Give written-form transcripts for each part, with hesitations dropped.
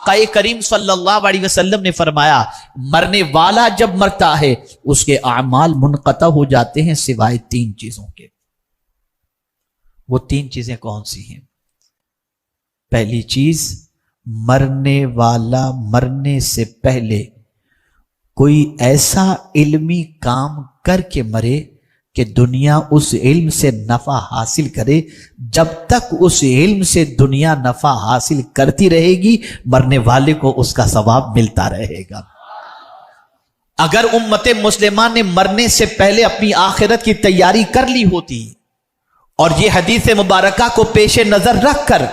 آقا کریم صلی اللہ علیہ وسلم نے فرمایا مرنے والا جب مرتا ہے اس کے اعمال منقطع ہو جاتے ہیں سوائے 3 چیزوں کے۔ وہ 3 چیزیں کون سی ہیں؟ پہلی چیز، مرنے والا مرنے سے پہلے کوئی ایسا علمی کام کر کے مرے کہ دنیا اس علم سے نفع حاصل کرے، جب تک اس علم سے دنیا نفع حاصل کرتی رہے گی مرنے والے کو اس کا ثواب ملتا رہے گا۔ اگر امت مسلمہ نے مرنے سے پہلے اپنی آخرت کی تیاری کر لی ہوتی اور یہ حدیث مبارکہ کو پیش نظر رکھ کر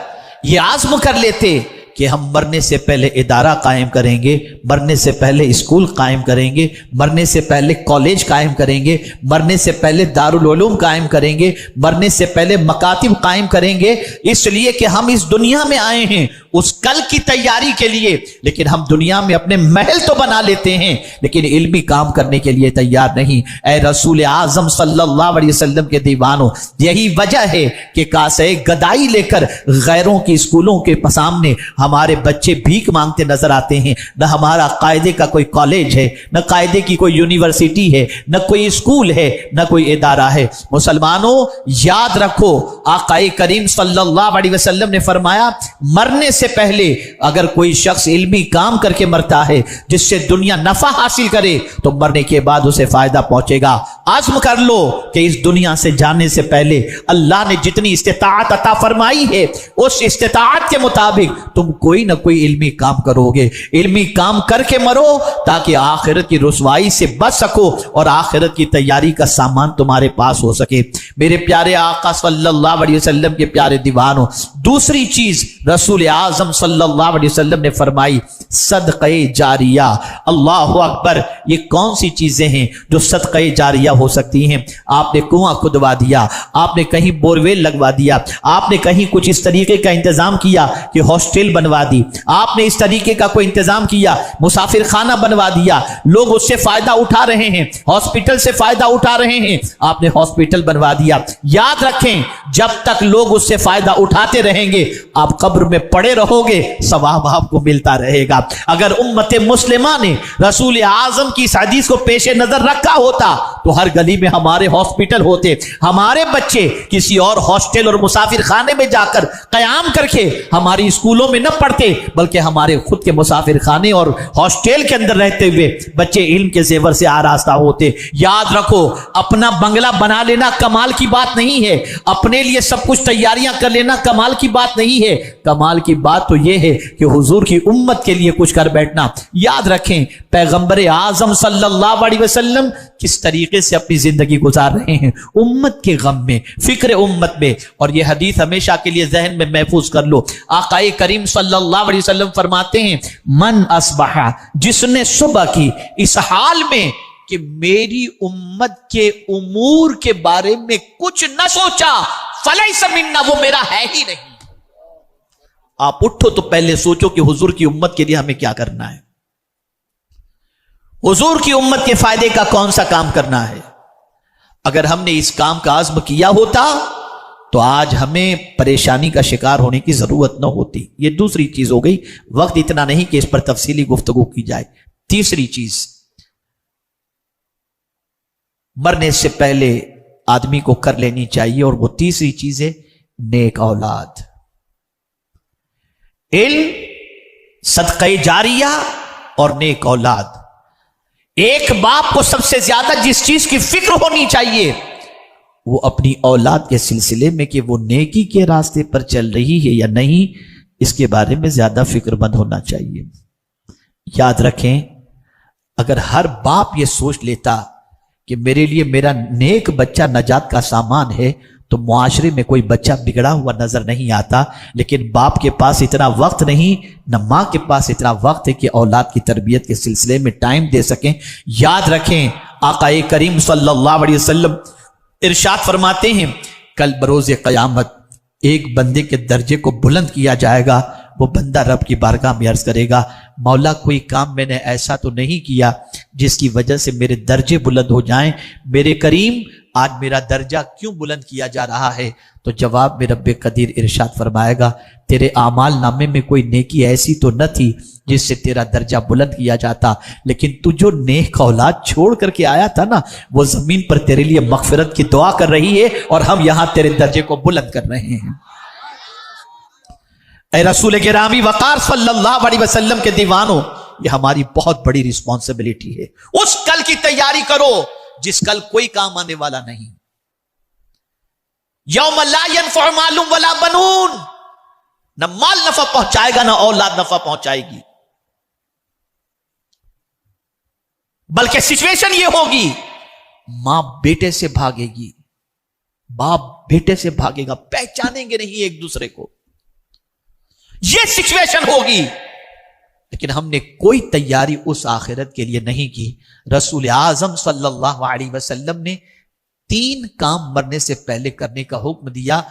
یہ عزم کر لیتے کہ ہم مرنے سے پہلے ادارہ قائم کریں گے، مرنے سے پہلے اسکول قائم کریں گے، مرنے سے پہلے کالج قائم کریں گے، مرنے سے پہلے دارالعلوم قائم کریں گے، مرنے سے پہلے مکاتب قائم کریں گے، اس لیے کہ ہم اس دنیا میں آئے ہیں اس کل کی تیاری کے لیے، لیکن ہم دنیا میں اپنے محل تو بنا لیتے ہیں لیکن علمی کام کرنے کے لیے تیار نہیں۔ اے رسول اعظم صلی اللہ علیہ وسلم کے دیوانوں، یہی وجہ ہے کہ کاسے گدائی لے کر غیروں کی اسکولوں کے سامنے ہمارے بچے بھیک مانگتے نظر آتے ہیں، نہ ہمارا قاعدے کا کوئی کالج ہے، نہ قاعدے کی کوئی یونیورسٹی ہے، نہ کوئی اسکول ہے، نہ کوئی ادارہ ہے۔ مسلمانوں یاد رکھو، آقا کریم صلی اللہ علیہ وسلم نے فرمایا مرنے سے پہلے اگر کوئی شخص علمی کام کر کے مرتا ہے جس سے دنیا نفع حاصل کرے تو مرنے کے بعد اسے فائدہ پہنچے گا۔ عزم کر لو کہ اس دنیا سے جانے سے پہلے اللہ نے جتنی استطاعت عطا فرمائی ہے اس استطاعت کے مطابق تم کوئی نہ کوئی علمی کام کرو گے، علمی کام کر کے مرو تاکہ آخرت کی رسوائی سے بچ سکو اور آخرت کی تیاری کا سامان تمہارے پاس ہو سکے۔ میرے پیارے آقا صلی اللہ علیہ وسلم کے پیارے دیوانوں، دوسری چیز رسول اعظم صلی اللہ علیہ وسلم نے فرمائی صدقہ جاریہ۔ اللہ اکبر، یہ کون سی چیزیں ہیں جو صدقہ جاریہ ہو سکتی ہیں؟ آپ نے کنواں کھدوا دیا، آپ نے کہیں بورویل لگوا دیا، آپ نے کہیں کچھ اس طریقے کا انتظام کیا کہ ہاسٹل بنوا دی، آپ نے اس طریقے کا کوئی انتظام کیا، مسافر خانہ بنوا دیا، لوگ اس سے فائدہ اٹھا رہے ہیں، ہاسپٹل سے فائدہ اٹھا رہے ہیں، آپ نے ہاسپٹل بنوا دیا۔ یاد رکھیں جب تک لوگ اس سے فائدہ اٹھاتے رہیں گے آپ قبر میں پڑے رہو گے، ثواب آپ کو ملتا رہے گا۔ اگر امت مسلمہ نے رسول اعظم کی اس حدیث کو پیش نظر رکھا ہوتا تو ہر گلی میں ہمارے ہاسپٹل ہوتے، ہمارے بچے کسی اور ہاسٹل اور مسافر خانے میں جا کر قیام کر کے ہماری اسکولوں میں نہ پڑھتے بلکہ ہمارے خود کے مسافر خانے اور ہاسٹل کے اندر رہتے ہوئے بچے علم کے زیور سے آراستہ ہوتے۔ یاد رکھو، اپنا بنگلہ بنا لینا کمال کی بات نہیں ہے، اپنے لیے سب کچھ تیاریاں کر لینا کمال کی بات نہیں ہے، کمال کی بات تو یہ ہے کہ حضور کی امت کے لیے کچھ کر بیٹھنا۔ یاد رکھیں پیغمبر اعظم صلی اللہ علیہ وسلم کس طریقے سے اپنی زندگی گزار رہے ہیں، امت کے غم میں، فکر امت میں، اور یہ حدیث ہمیشہ کے لیے ذہن میں محفوظ کر لو۔ آقا کریم صلی اللہ علیہ وسلم فرماتے ہیں من اصبح، جس نے صبح کی اس حال میں کہ میری امت کے امور کے بارے میں کچھ نہ سوچا، فلیس منا، وہ میرا ہے ہی نہیں۔ آپ اٹھو تو پہلے سوچو کہ حضور کی امت کے لیے ہمیں کیا کرنا ہے، حضور کی امت کے فائدے کا کون سا کام کرنا ہے۔ اگر ہم نے اس کام کا عزم کیا ہوتا تو آج ہمیں پریشانی کا شکار ہونے کی ضرورت نہ ہوتی۔ یہ دوسری چیز ہو گئی، وقت اتنا نہیں کہ اس پر تفصیلی گفتگو کی جائے۔ تیسری چیز، مرنے سے پہلے آدمی کو کر لینی چاہیے، اور وہ تیسری چیز ہے نیک اولاد، علم، صدقہ جاریہ اور نیک اولاد۔ ایک باپ کو سب سے زیادہ جس چیز کی فکر ہونی چاہیے وہ اپنی اولاد کے سلسلے میں کہ وہ نیکی کے راستے پر چل رہی ہے یا نہیں، اس کے بارے میں زیادہ فکر مند ہونا چاہیے۔ یاد رکھیں اگر ہر باپ یہ سوچ لیتا کہ میرے لیے میرا نیک بچہ نجات کا سامان ہے تو معاشرے میں کوئی بچہ بگڑا ہوا نظر نہیں آتا، لیکن باپ کے پاس اتنا وقت نہیں، نہ ماں کے پاس اتنا وقت ہے کہ اولاد کی تربیت کے سلسلے میں ٹائم دے سکیں۔ یاد رکھیں آقا کریم صلی اللہ علیہ وسلم ارشاد فرماتے ہیں کل بروز قیامت ایک بندے کے درجے کو بلند کیا جائے گا، وہ بندہ رب کی بارگاہ میں عرض کرے گا مولا کوئی کام میں نے ایسا تو نہیں کیا جس کی وجہ سے میرے درجے بلند ہو جائیں۔ میرے کریم آج میرا درجہ کیوں بلند کیا جا رہا ہے؟ تو جواب میں رب قدیر ارشاد فرمائے گا تیرے اعمال نامے میں کوئی نیکی ایسی تو نہ تھی جس سے تیرا درجہ بلند کیا جاتا، لیکن تو جو نیک اولاد چھوڑ کر کے آیا تھا نا، وہ زمین پر تیرے لیے مغفرت کی دعا کر رہی ہے اور ہم یہاں تیرے درجے کو بلند کر رہے ہیں۔ اے رسول گرامی وقار صلی اللہ علیہ وسلم کے دیوانوں، یہ ہماری بہت بڑی رسپانسبلٹی ہے۔ اس کل کی تیاری کرو جس کل کوئی کام آنے والا نہیں۔ یوم لا ينفع مال ولا بنون، نہ مال نفع پہنچائے گا نہ اولاد نفع پہنچائے گی، بلکہ سچویشن یہ ہوگی ماں بیٹے سے بھاگے گی، باپ بیٹے سے بھاگے گا، پہچانیں گے نہیں ایک دوسرے کو، یہ سچویشن ہوگی۔ لیکن ہم نے کوئی تیاری اس آخرت کے لیے نہیں کی۔ رسول اعظم صلی اللہ علیہ وسلم نے 3 کام مرنے سے پہلے کرنے کا حکم دیا۔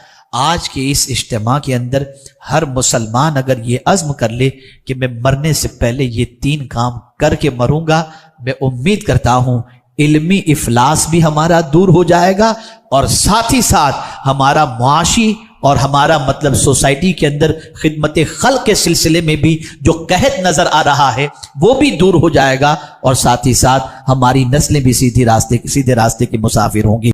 آج کے اس اجتماع کے اندر ہر مسلمان اگر یہ عزم کر لے کہ میں مرنے سے پہلے یہ 3 کام کر کے مروں گا، میں امید کرتا ہوں علمی افلاس بھی ہمارا دور ہو جائے گا، اور ساتھ ہی ساتھ ہمارا معاشی اور ہمارا مطلب سوسائٹی کے اندر خدمت خلق کے سلسلے میں بھی جو قحط نظر آ رہا ہے وہ بھی دور ہو جائے گا، اور ساتھ ہی ساتھ ہماری نسلیں بھی سیدھے راستے کے مسافر ہوں گی۔